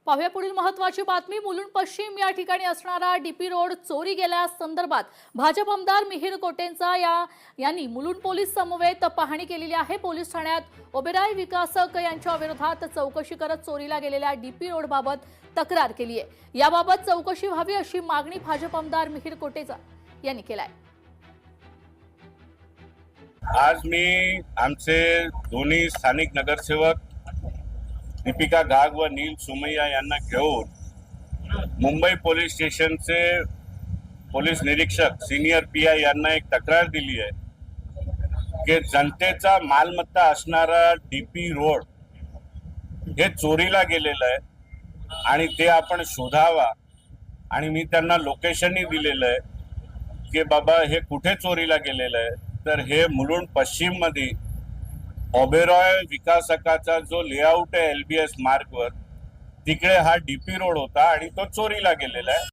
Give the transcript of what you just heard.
पाहूया पुढील महत्त्वाची बातमी। मुलुंड पश्चिम या ठिकाणी असणारा डीपी रोड चोरी गेल्यासंदर्भात भाजप आमदार मिहिर कोटेंचा यांनी मुलुंड पोलीस समवेत पाहणी केलेली आहे। पोलीस ठाण्यात ओबेरॉय विकासक यांच्या विरोधात चौकशी करत चोरीला गेलेल्या डीपी रोड बाबत तक्रार केली आहे। याबाबत चौकशी व्हावी अशी मागणी भाजप आमदार मिहिर कोटेचा यांनी केली आहे। आज मी आमचे दोन्ही स्थानिक नगरसेवक दीपिका घाग व नील सुमैया यांना घेऊन मुंबई पोलीस स्टेशनचे पोलीस निरीक्षक सीनियर पीआय यांना एक तक्रार दिली आहे की जनतेचा मालमत्ता असणारा डीपी रोड हे चोरीला गेलेलं आहे आणि ते आपण शोधावा। आणि मी त्यांना लोकेशनही दिलेलं आहे की बाबा हे कुठे चोरीला गेलेलं आहे, तर हे मुलुंड पश्चिम मध्ये ओबेरॉय विकासकाचा जो लेआउट आहे LBS मार्गवर, तिकडे हा डीपी रोड होता आणि तो चोरीला गेलेला आहे।